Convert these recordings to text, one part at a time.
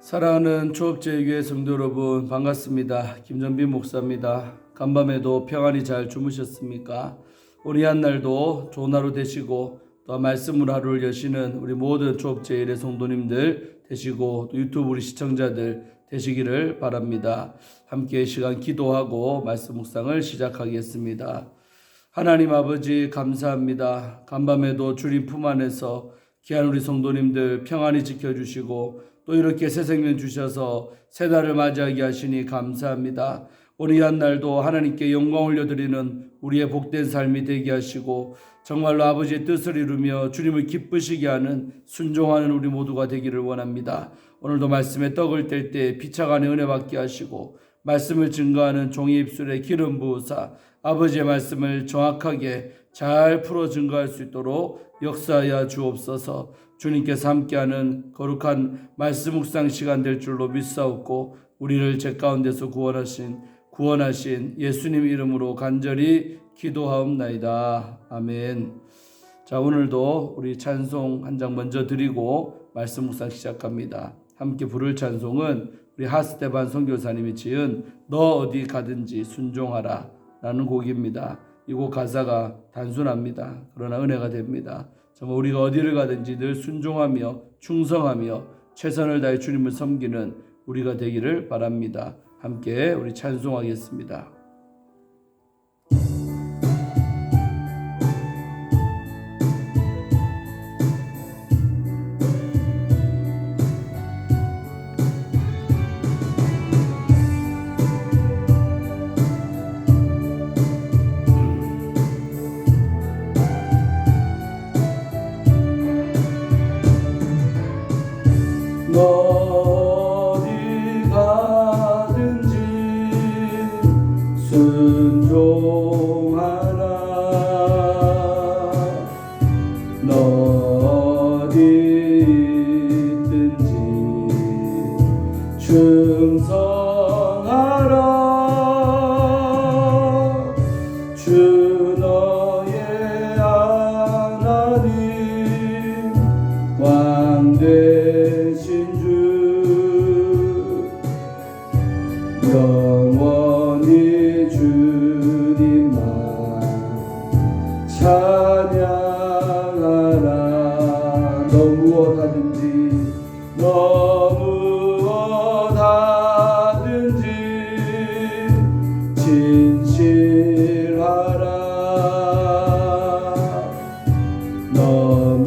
사랑하는 초업제교회 성도 여러분, 반갑습니다. 김전빈 목사입니다. 간밤에도 평안히 잘 주무셨습니까? 오늘 한 날도 좋은 하루 되시고 또 말씀으로 하루를 여시는 우리 모든 초업제일의 성도님들 되시고 또 유튜브 우리 시청자들 되시기를 바랍니다. 함께 시간 기도하고 말씀 묵상을 시작하겠습니다. 하나님 아버지 감사합니다. 간밤에도 주님 품 안에서 귀한 우리 성도님들 평안히 지켜주시고 또 이렇게 새 생명 주셔서 새 달을 맞이하게 하시니 감사합니다. 오늘 한 날도 하나님께 영광 올려드리는 우리의 복된 삶이 되게 하시고 정말로 아버지의 뜻을 이루며 주님을 기쁘시게 하는 순종하는 우리 모두가 되기를 원합니다. 오늘도 말씀에 떡을 뗄 때 피차간에 은혜 받게 하시고 말씀을 증거하는 종의 입술에 기름 부으사 아버지의 말씀을 정확하게 잘 풀어 증거할 수 있도록 역사하여 주옵소서. 주님께서 함께하는 거룩한 말씀 묵상 시간 될 줄로 믿사옵고 우리를 죄 가운데서 구원하신 예수님 이름으로 간절히 기도하옵나이다. 아멘. 자, 오늘도 우리 찬송 한 장 먼저 드리고 말씀 묵상 시작합니다. 함께 부를 찬송은 우리 하스테반 선교사님이 지은 너 어디 가든지 순종하라 라는 곡입니다. 이 곡 가사가 단순합니다. 그러나 은혜가 됩니다. 정말 우리가 어디를 가든지 늘 순종하며 충성하며 최선을 다해 주님을 섬기는 우리가 되기를 바랍니다. 함께 우리 찬송하겠습니다. 어디 가든지 순종하라. 너 어디 있든지 충성하라. 주 너의 하나님 왕 되신 영원히 주님만 찬양하라. 너 무엇하든지 진실하라. 너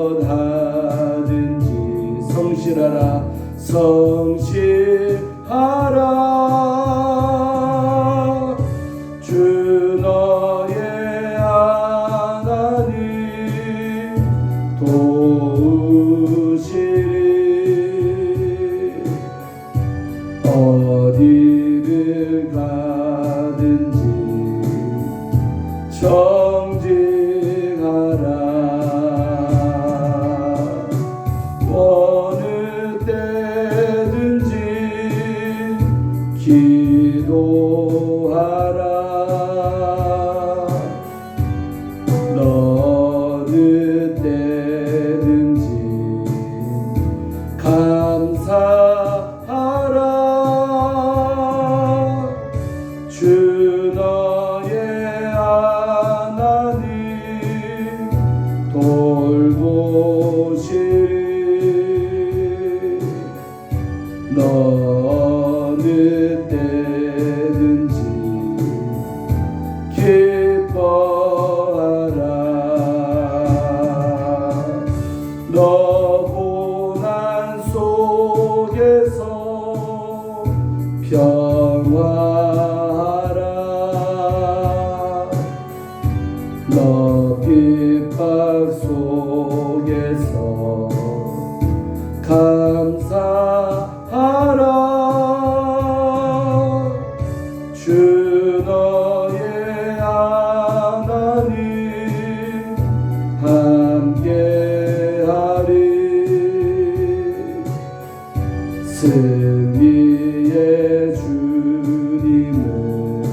무엇하든지 성실하라. 주 너의 하나님 도우시리. 어디를 가든지 정직하라. 어느 때든지 기도하라. 어느 때든지 감사하라. 주 너의 하나님 돌보시리. 어느 때든지 기뻐하라. 너 고난 속에서 평화하라. 너 핍박 속에서 감사하라. 주 너의 하나님 함께하리. 승리의 주님을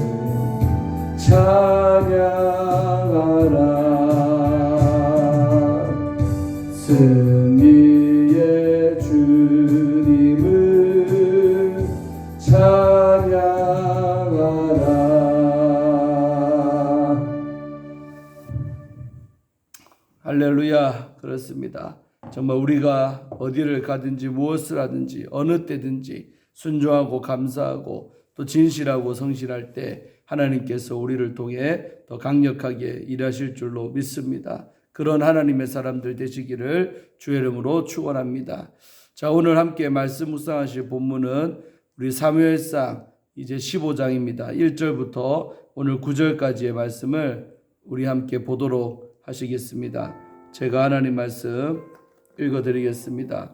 찬양하라. 승리의 주 예수님을 찬양하라. 할렐루야. 그렇습니다. 정말 우리가 어디를 가든지 무엇을 하든지 어느 때든지 순종하고 감사하고 또 진실하고 성실할 때 하나님께서 우리를 통해 더 강력하게 일하실 줄로 믿습니다. 그런 하나님의 사람들 되시기를 주의 이름으로 축원합니다. 자, 오늘 함께 말씀 묵상하실 본문은 우리 사무엘상 이제 15장입니다. 1절부터 오늘 9절까지의 말씀을 우리 함께 보도록 하시겠습니다. 제가 하나님 말씀 읽어드리겠습니다.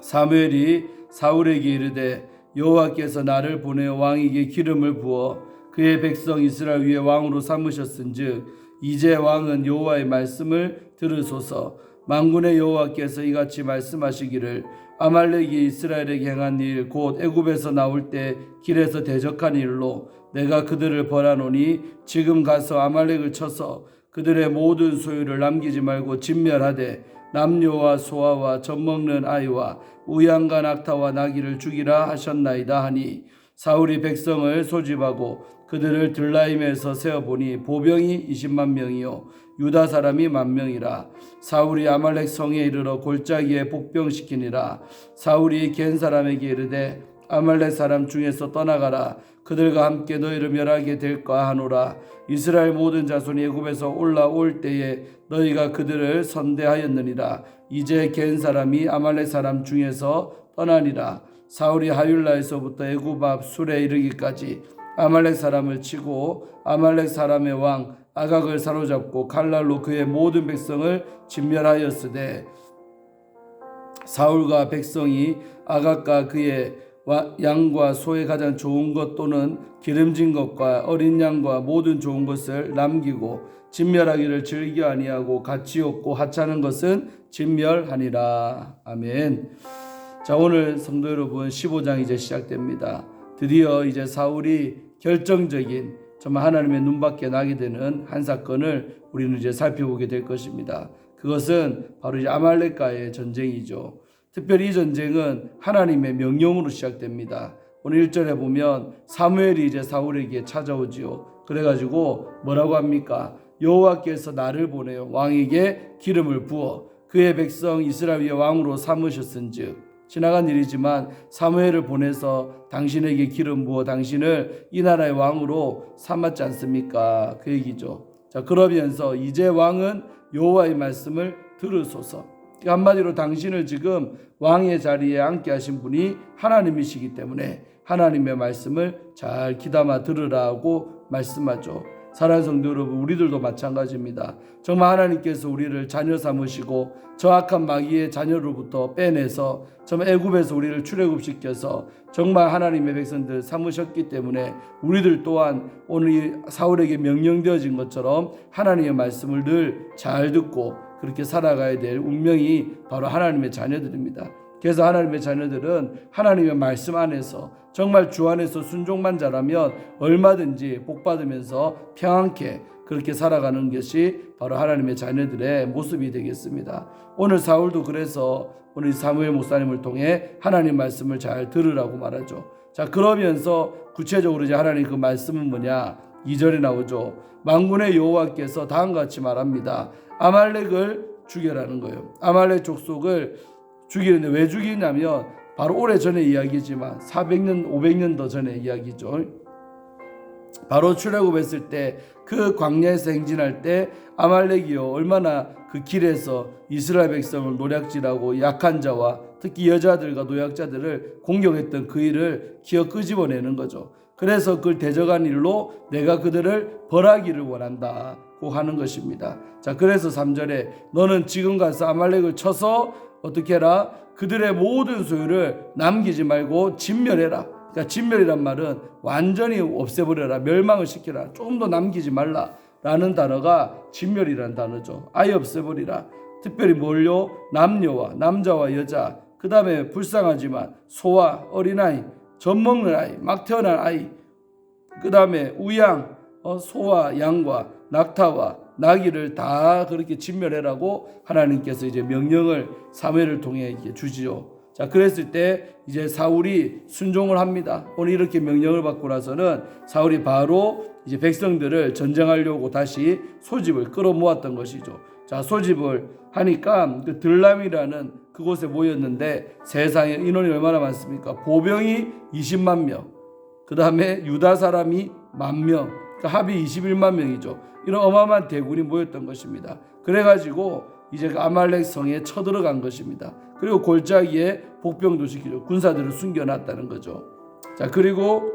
사무엘이 사울에게 이르되 여호와께서 나를 보내 왕에게 기름을 부어 그의 백성 이스라엘 위에 왕으로 삼으셨은즉 이제 왕은 여호와의 말씀을 들으소서. 만군의 여호와께서 이같이 말씀하시기를 아말렉이 이스라엘에게 행한 일 곧 애굽에서 나올 때 길에서 대적한 일로 내가 그들을 벌하노니 지금 가서 아말렉을 쳐서 그들의 모든 소유를 남기지 말고 진멸하되 남녀와 소아와 젖먹는 아이와 우양과 낙타와 나귀를 죽이라 하셨나이다 하니 사울이 백성을 소집하고 그들을 들라임에서 세어보니 보병이 20만 명이요 유다 사람이 10,000명이라. 사울이 아말렉 성에 이르러 골짜기에 복병시키니라. 사울이 겐 사람에게 이르되 아말렉 사람 중에서 떠나가라. 그들과 함께 너희를 멸하게 될까 하노라. 이스라엘 모든 자손이 애굽에서 올라올 때에 너희가 그들을 선대하였느니라. 이제 겐 사람이 아말렉 사람 중에서 떠나니라. 사울이 하윌라에서부터 애굽 앞 술에 이르기까지 아말렉 사람을 치고 아말렉 사람의 왕 아각을 사로잡고 칼날로 그의 모든 백성을 진멸하였으되 사울과 백성이 아각과 그의 양과 소의 가장 좋은 것 또는 기름진 것과 어린 양과 모든 좋은 것을 남기고 진멸하기를 즐겨 아니하고 가치 없고 하찮은 것은 진멸하니라. 아멘. 자, 오늘 성도 여러분 15장 이제 시작됩니다. 드디어 이제 사울이 결정적인 정말 하나님의 눈밖에 나게 되는 한 사건을 우리는 이제 살펴보게 될 것입니다. 그것은 바로 이제 아말렉과의 전쟁이죠. 특별히 이 전쟁은 하나님의 명령으로 시작됩니다. 오늘 1절에 보면 사무엘이 이제 사울에게 찾아오지요. 그래가지고 뭐라고 합니까? 여호와께서 나를 보내어 왕에게 기름을 부어 그의 백성 이스라엘 위에 왕으로 삼으셨은즉. 지나간 일이지만 사무엘을 보내서 당신에게 기름 부어 당신을 이 나라의 왕으로 삼았지 않습니까? 그 얘기죠. 자, 그러면서 이제 왕은 여호와의 말씀을 들으소서. 한마디로 당신을 지금 왕의 자리에 앉게 하신 분이 하나님이시기 때문에 하나님의 말씀을 잘 귀담아 들으라고 말씀하죠. 사랑하는 성도 여러분, 우리들도 마찬가지입니다. 정말 하나님께서 우리를 자녀 삼으시고 저 악한 마귀의 자녀로부터 빼내서 정말 애굽에서 우리를 출애굽시켜서 정말 하나님의 백성들 삼으셨기 때문에 우리들 또한 오늘 이 사울에게 명령되어진 것처럼 하나님의 말씀을 늘 잘 듣고 그렇게 살아가야 될 운명이 바로 하나님의 자녀들입니다. 그래서 하나님의 자녀들은 하나님의 말씀 안에서 정말 주 안에서 순종만 잘하면 얼마든지 복받으면서 평안케 그렇게 살아가는 것이 바로 하나님의 자녀들의 모습이 되겠습니다. 오늘 사울도 그래서 오늘 사무엘 목사님을 통해 하나님 말씀을 잘 들으라고 말하죠. 자, 그러면서 구체적으로 이제 하나님 그 말씀은 뭐냐? 2절에 나오죠. 만군의 여호와께서 다음과 같이 말합니다. 아말렉을 죽여라는 거예요. 아말렉 족속을 죽이는데 왜 죽이냐면 바로 오래전의 이야기지만 400년 500년 더 전의 이야기죠. 바로 출애굽했을 때 그 광야에서 행진할 때 아말렉이요 얼마나 그 길에서 이스라엘 백성을 노략질하고 약한 자와 특히 여자들과 노약자들을 공격했던 그 일을 기어 끄집어내는 거죠. 그래서 그걸 대적한 일로 내가 그들을 벌하기를 원한다고 하는 것입니다. 자, 그래서 3절에 너는 지금 가서 아말렉을 쳐서 어떻게 해라? 그들의 모든 소유를 남기지 말고 진멸해라. 그러니까 진멸이란 말은 완전히 없애버려라, 멸망을 시켜라, 조금 더 남기지 말라라는 단어가 진멸이라는 단어죠. 아예 없애버리라. 특별히 뭘요? 남녀와 남자와 여자, 그 다음에 불쌍하지만 소와 어린아이, 젖먹는 아이, 막 태어난 아이, 그 다음에 우양, 소와 양과 낙타와 나귀를 다 그렇게 진멸해라고 하나님께서 이제 명령을 사무엘을 통해 이렇게 주지요. 자, 그랬을 때 이제 사울이 순종을 합니다. 오늘 이렇게 명령을 받고 나서는 사울이 바로 이제 백성들을 전쟁하려고 다시 소집을 끌어모았던 것이죠. 자, 소집을 하니까 그 들람이라는 그곳에 모였는데 세상에 인원이 얼마나 많습니까? 보병이 20만 명, 그 다음에 유다 사람이 10,000명, 그러니까 합이 21만 명이죠. 이런 어마어마한 대군이 모였던 것입니다. 그래가지고 이제 그 아말렉 성에 쳐들어간 것입니다. 그리고 골짜기에 복병도 시키죠. 군사들을 숨겨놨다는 거죠. 자, 그리고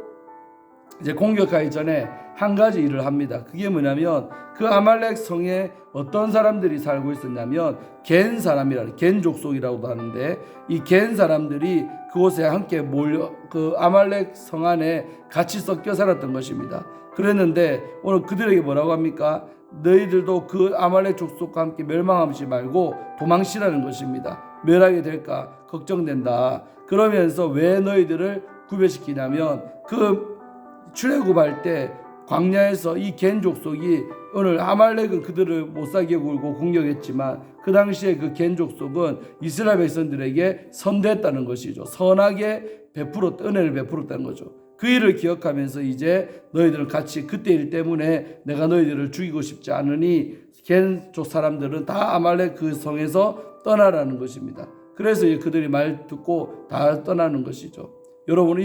이제 공격하기 전에 한 가지 일을 합니다. 그게 뭐냐면 그 아말렉 성에 어떤 사람들이 살고 있었냐면 겐 사람이라는 겐 족속이라고도 하는데 이 겐 사람들이 그곳에 함께 몰려 그 아말렉 성 안에 같이 섞여 살았던 것입니다. 그랬는데 오늘 그들에게 뭐라고 합니까? 너희들도 그 아말렉 족속과 함께 멸망하지 말고 도망치라는 것입니다. 멸하게 될까 걱정된다. 그러면서 왜 너희들을 구별시키냐면 그 출애굽할 때 광야에서 이 겐 족속이 오늘 아말렉은 그들을 못살게 굴고 공격했지만 그 당시에 그 겐 족속은 이스라엘 백성들에게 선대했다는 것이죠. 선하게 은혜를 베풀었다는 거죠. 그 일을 기억하면서 이제 너희들은 같이 그때 일 때문에 내가 너희들을 죽이고 싶지 않으니 겐 족 사람들은 다 아말렉 그 성에서 떠나라는 것입니다. 그래서 그들이 말 듣고 다 떠나는 것이죠. 여러분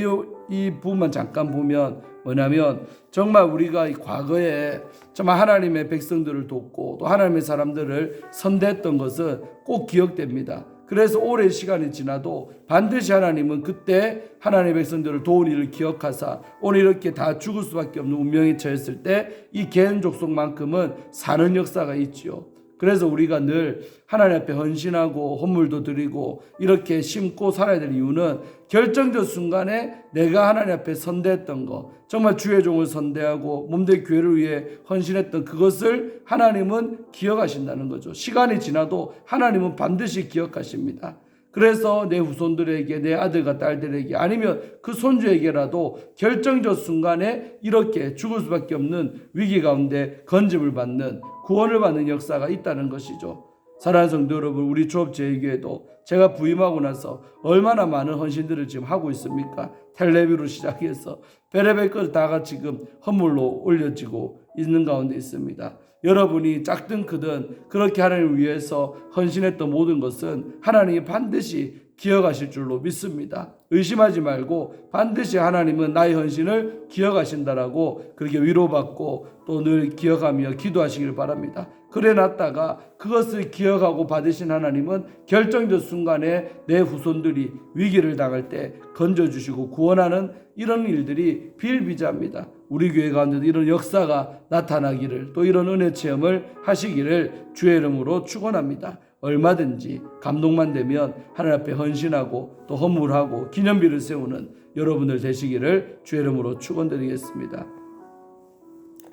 이 부분만 잠깐 보면 뭐냐면 정말 우리가 이 과거에 정말 하나님의 백성들을 돕고 또 하나님의 사람들을 선대했던 것은 꼭 기억됩니다. 그래서 오랜 시간이 지나도 반드시 하나님은 그때 하나님의 백성들을 도운 일을 기억하사 오늘 이렇게 다 죽을 수밖에 없는 운명에 처했을 때 이 겐 족속만큼은 사는 역사가 있지요. 그래서 우리가 늘 하나님 앞에 헌신하고 헌물도 드리고 이렇게 심고 살아야 될 이유는 결정적 순간에 내가 하나님 앞에 선대했던 것, 정말 주의 종을 선대하고 몸된 교회를 위해 헌신했던 그것을 하나님은 기억하신다는 거죠. 시간이 지나도 하나님은 반드시 기억하십니다. 그래서 내 후손들에게, 내 아들과 딸들에게 아니면 그 손주에게라도 결정적 순간에 이렇게 죽을 수밖에 없는 위기 가운데 건짐을 받는, 구원을 받는 역사가 있다는 것이죠. 사랑하는 성도 여러분, 우리 조업제일교회도 제가 부임하고 나서 얼마나 많은 헌신들을 지금 하고 있습니까? 텔레비로 시작해서 별의별 것 다 지금 헌물로 올려지고 있는 가운데 있습니다. 여러분이 작든 크든 그렇게 하나님을 위해서 헌신했던 모든 것은 하나님이 반드시 기억하실 줄로 믿습니다. 의심하지 말고 반드시 하나님은 나의 헌신을 기억하신다라고 그렇게 위로받고 또 늘 기억하며 기도하시기를 바랍니다. 그래 놨다가 그것을 기억하고 받으신 하나님은 결정적 순간에 내 후손들이 위기를 당할 때 건져주시고 구원하는 이런 일들이 비일비재합니다. 우리 교회 가운데도 이런 역사가 나타나기를 또 이런 은혜 체험을 하시기를 주의 이름으로 축원합니다. 얼마든지 감동만 되면 하나님 앞에 헌신하고 또 헌물하고 기념비를 세우는 여러분들 되시기를 주의 이름으로 축원드리겠습니다.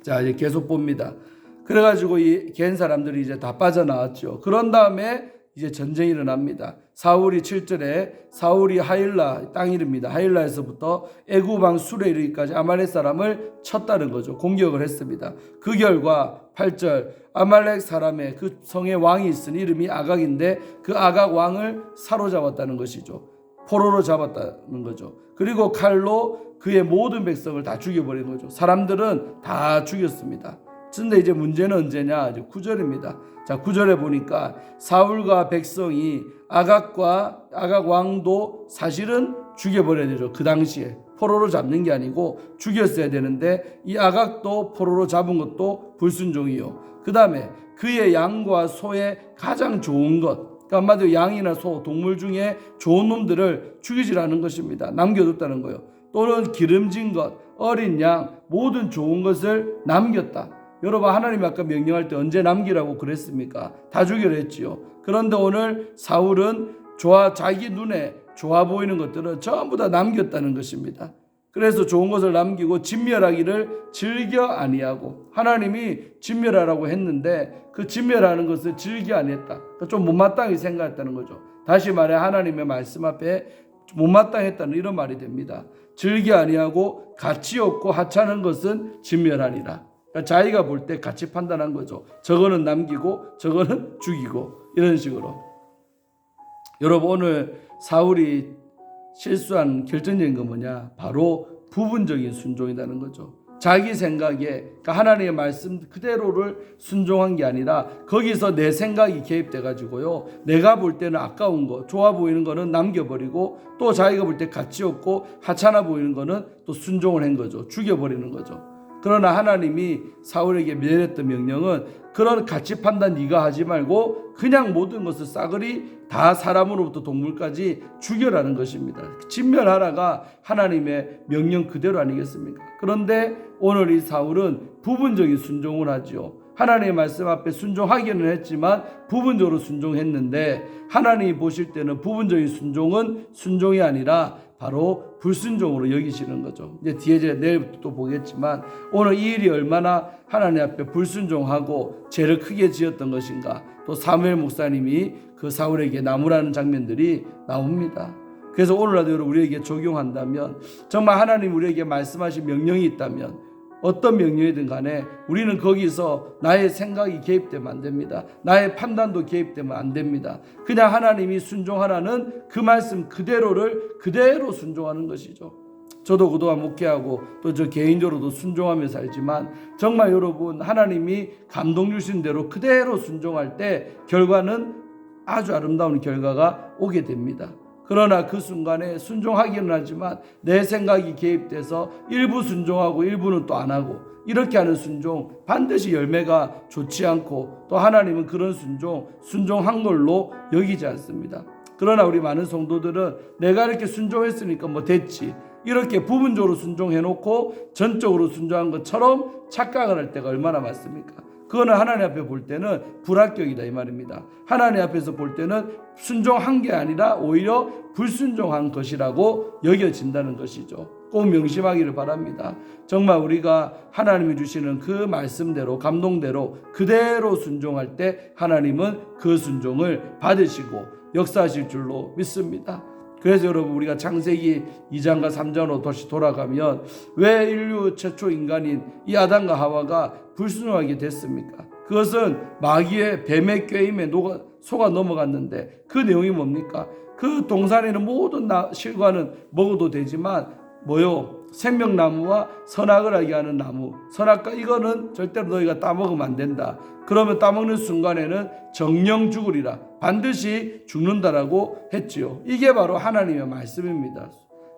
자, 이제 계속 봅니다. 그래가지고 이 겐 사람들이 이제 다 빠져나왔죠. 그런 다음에 이제 전쟁이 일어납니다. 사울이 7절에 사울이 하일라 땅 이름입니다. 하일라에서부터 애굽왕 술에 이르기까지 아말렉 사람을 쳤다는 거죠. 공격을 했습니다. 그 결과 8절 아말렉 사람의 그 성의 왕이 있으니 이름이 아각인데 그 아각 왕을 사로잡았다는 것이죠. 포로로 잡았다는 거죠. 그리고 칼로 그의 모든 백성을 다 죽여버린 거죠. 사람들은 다 죽였습니다. 근데 이제 문제는 언제냐? 이제 9절입니다. 자, 9절에 보니까 사울과 백성이 아각 왕도 사실은 죽여버려야 되죠. 그 당시에 포로로 잡는 게 아니고 죽였어야 되는데 이 아각도 포로로 잡은 것도 불순종이요. 그 다음에 그의 양과 소의 가장 좋은 것, 그러니까 한마디로 양이나 소, 동물 중에 좋은 놈들을 죽이지라는 것입니다. 남겨뒀다는 거예요. 또는 기름진 것, 어린 양, 모든 좋은 것을 남겼다. 여러분, 하나님이 아까 명령할 때 언제 남기라고 그랬습니까? 다 죽이려 했지요. 그런데 오늘 사울은 자기 눈에 좋아 보이는 것들은 전부 다 남겼다는 것입니다. 그래서 좋은 것을 남기고 진멸하기를 즐겨 아니하고, 하나님이 진멸하라고 했는데 그 진멸하는 것을 즐겨 아니했다. 그러니까 좀 못마땅히 생각했다는 거죠. 다시 말해 하나님의 말씀 앞에 못마땅했다는 이런 말이 됩니다. 즐겨 아니하고 가치 없고 하찮은 것은 진멸하리라. 그러니까 자기가 볼 때 가치 판단한 거죠. 저거는 남기고 저거는 죽이고 이런 식으로. 여러분, 오늘 사울이 실수한 결정적인 건 뭐냐? 바로 부분적인 순종이라는 거죠. 자기 생각에, 그러니까 하나님의 말씀 그대로를 순종한 게 아니라 거기서 내 생각이 개입돼 가지고요, 내가 볼 때는 아까운 거, 좋아 보이는 거는 남겨버리고, 또 자기가 볼 때 가치 없고 하찮아 보이는 거는 또 순종을 한 거죠. 죽여버리는 거죠. 그러나 하나님이 사울에게 내렸던 명령은 그런 가치 판단 네가 하지 말고 그냥 모든 것을 싸그리 다 사람으로부터 동물까지 죽여라는 것입니다. 진멸하라가 하나님의 명령 그대로 아니겠습니까? 그런데 오늘 이 사울은 부분적인 순종을 하지요. 하나님의 말씀 앞에 순종하기는 했지만 부분적으로 순종했는데, 하나님이 보실 때는 부분적인 순종은 순종이 아니라 바로 불순종으로 여기시는 거죠. 이제 뒤에 제가 내일부터 또 보겠지만 오늘 이 일이 얼마나 하나님 앞에 불순종하고 죄를 크게 지었던 것인가, 또 사무엘 목사님이 그 사울에게 나무라는 장면들이 나옵니다. 그래서 오늘날도 여러분 우리에게 적용한다면, 정말 하나님 우리에게 말씀하신 명령이 있다면 어떤 명령이든 간에 우리는 거기서 나의 생각이 개입되면 안 됩니다. 나의 판단도 개입되면 안 됩니다. 그냥 하나님이 순종하라는 그 말씀 그대로를 그대로 순종하는 것이죠. 저도 그동안 목회하고 또 저 개인적으로도 순종하며 살지만, 정말 여러분 하나님이 감동 주신 대로 그대로 순종할 때 결과는 아주 아름다운 결과가 오게 됩니다. 그러나 그 순간에 순종하기는 하지만 내 생각이 개입돼서 일부 순종하고 일부는 또 안 하고, 이렇게 하는 순종 반드시 열매가 좋지 않고, 또 하나님은 그런 순종한 걸로 여기지 않습니다. 그러나 우리 많은 성도들은 내가 이렇게 순종했으니까 뭐 됐지, 이렇게 부분적으로 순종해놓고 전적으로 순종한 것처럼 착각을 할 때가 얼마나 많습니까? 그거는 하나님 앞에 볼 때는 불합격이다 이 말입니다. 하나님 앞에서 볼 때는 순종한 게 아니라 오히려 불순종한 것이라고 여겨진다는 것이죠. 꼭 명심하기를 바랍니다. 정말 우리가 하나님이 주시는 그 말씀대로, 감동대로 그대로 순종할 때 하나님은 그 순종을 받으시고 역사하실 줄로 믿습니다. 그래서 여러분 우리가 창세기 2장과 3장으로 다시 돌아가면 왜 인류 최초 인간인 이 아담과 하와가 불순종하게 됐습니까? 그것은 마귀의 뱀의 꾀임에 속아 넘어갔는데, 그 내용이 뭡니까? 그 동산에는 모든 실과는 먹어도 되지만 생명나무와 선악을 알게 하는 나무, 선악과 이거는 절대로 너희가 따먹으면 안 된다. 그러면 따먹는 순간에는 정령 죽으리라, 반드시 죽는다라고 했지요. 이게 바로 하나님의 말씀입니다.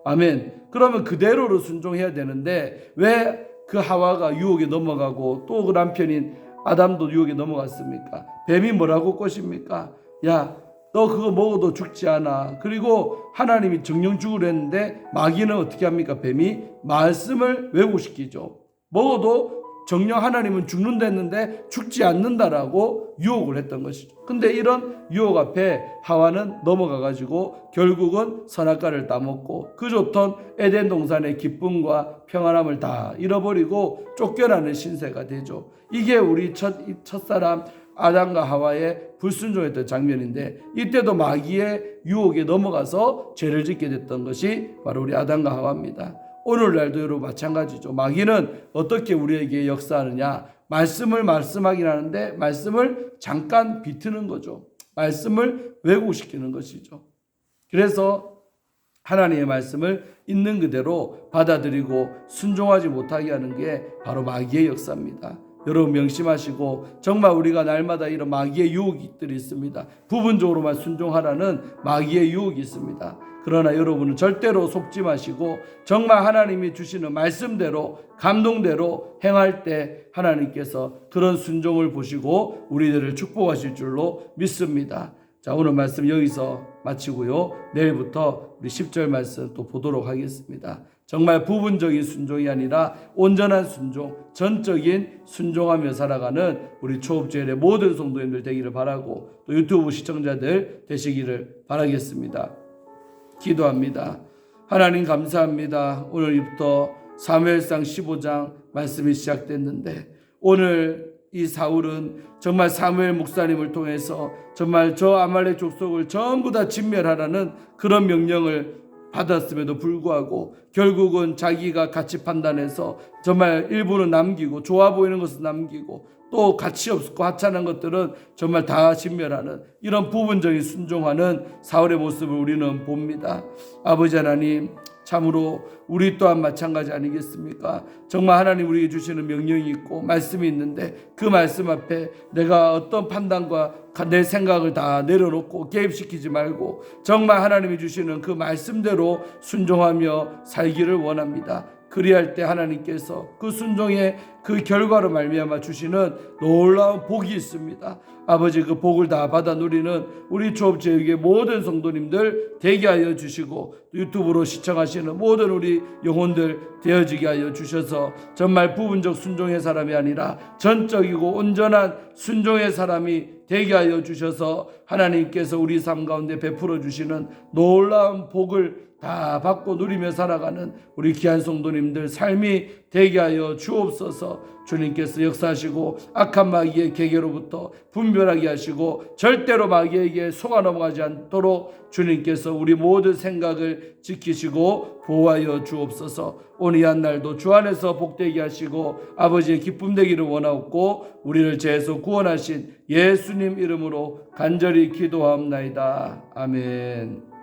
아멘. 그러면 그대로로 순종해야 되는데 왜 그 하와가 유혹에 넘어가고 또 그 남편인 아담도 유혹에 넘어갔습니까? 뱀이 뭐라고 꼬십니까? 야, 너 그거 먹어도 죽지 않아. 그리고 하나님이 정령 죽으려 했는데 마귀는 어떻게 합니까? 뱀이 말씀을 왜곡시키죠. 먹어도 정령 하나님은 죽는다 했는데 죽지 않는다라고 유혹을 했던 것이죠. 근데 이런 유혹 앞에 하와는 넘어가가지고 결국은 선악과를 따먹고 그 좋던 에덴 동산의 기쁨과 평안함을 다 잃어버리고 쫓겨나는 신세가 되죠. 이게 우리 첫사람 아담과 하와의 불순종했던 장면인데, 이때도 마귀의 유혹에 넘어가서 죄를 짓게 됐던 것이 바로 우리 아담과 하와입니다. 오늘날도 여러분 마찬가지죠. 마귀는 어떻게 우리에게 역사하느냐? 말씀을 말씀하긴 하는데 말씀을 잠깐 비트는 거죠. 말씀을 왜곡시키는 것이죠. 그래서 하나님의 말씀을 있는 그대로 받아들이고 순종하지 못하게 하는 게 바로 마귀의 역사입니다. 여러분 명심하시고, 정말 우리가 날마다 이런 마귀의 유혹들이 있습니다. 부분적으로만 순종하라는 마귀의 유혹이 있습니다. 그러나 여러분은 절대로 속지 마시고 정말 하나님이 주시는 말씀대로 감동대로 행할 때 하나님께서 그런 순종을 보시고 우리들을 축복하실 줄로 믿습니다. 자, 오늘 말씀 여기서 마치고요. 내일부터 우리 10절 말씀 또 보도록 하겠습니다. 정말 부분적인 순종이 아니라 온전한 순종, 전적인 순종하며 살아가는 우리 초업주일의 모든 성도님들 되기를 바라고, 또 유튜브 시청자들 되시기를 바라겠습니다. 기도합니다. 하나님 감사합니다. 오늘부터 사무엘상 15장 말씀이 시작됐는데, 오늘 이 사울은 정말 사무엘 목사님을 통해서 정말 저 아말렉 족속을 전부 다 진멸하라는 그런 명령을 받았음에도 불구하고 결국은 자기가 가치 판단해서 정말 일부는 남기고 좋아 보이는 것은 남기고 또 가치 없고 하찮은 것들은 정말 다 진멸하는 이런 부분적인 순종하는 사울의 모습을 우리는 봅니다. 아버지 하나님, 참으로 우리 또한 마찬가지 아니겠습니까? 정말 하나님 우리에게 주시는 명령이 있고 말씀이 있는데 그 말씀 앞에 내가 어떤 판단과 내 생각을 다 내려놓고 개입시키지 말고 정말 하나님이 주시는 그 말씀대로 순종하며 살기를 원합니다. 그리할 때 하나님께서 그 순종의 그 결과로 말미암아 주시는 놀라운 복이 있습니다. 아버지, 그 복을 다 받아 누리는 우리 조업제육의 모든 성도님들 되게 하여 주시고 유튜브로 시청하시는 모든 우리 영혼들 되어지게 하여 주셔서 정말 부분적 순종의 사람이 아니라 전적이고 온전한 순종의 사람이 되게 하여 주셔서 하나님께서 우리 삶 가운데 베풀어 주시는 놀라운 복을 다 받고 누리며 살아가는 우리 귀한 성도님들 삶이 되게 하여 주옵소서. 주님께서 역사하시고 악한 마귀의 계계로부터 분별하게 하시고 절대로 마귀에게 속아 넘어가지 않도록 주님께서 우리 모든 생각을 지키시고 보호하여 주옵소서. 오늘 이 한날도 주 안에서 복되게 하시고 아버지의 기쁨 되기를 원하옵고 우리를 죄에서 구원하신 예수님 이름으로 간절히 기도하옵나이다. 아멘.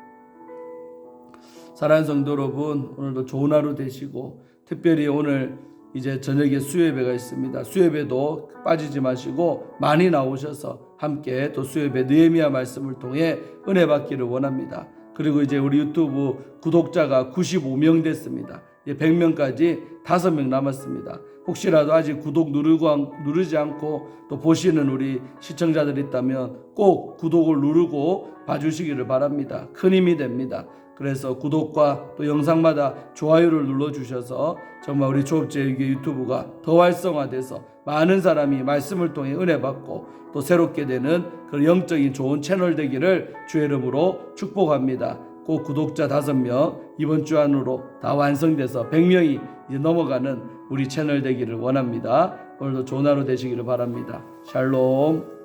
사랑하는 성도 여러분, 오늘도 좋은 하루 되시고 특별히 오늘 이제 저녁에 수요예배가 있습니다. 수요예배도 빠지지 마시고 많이 나오셔서 함께 또 수요예배 느헤미야 말씀을 통해 은혜 받기를 원합니다. 그리고 이제 우리 유튜브 구독자가 95명 됐습니다. 이제 100명까지 5명 남았습니다. 혹시라도 아직 구독 누르지 않고 또 보시는 우리 시청자들이 있다면 꼭 구독을 누르고 봐주시기를 바랍니다. 큰 힘이 됩니다. 그래서 구독과 또 영상마다 좋아요를 눌러주셔서 정말 우리 조업제육의 유튜브가 더 활성화돼서 많은 사람이 말씀을 통해 은혜 받고 또 새롭게 되는 그런 영적인 좋은 채널 되기를 주의 이름으로 축복합니다. 꼭 구독자 5명 이번 주 안으로 다 완성돼서 100명이 이제 넘어가는 우리 채널 되기를 원합니다. 오늘도 좋은 하루 되시기를 바랍니다. 샬롬.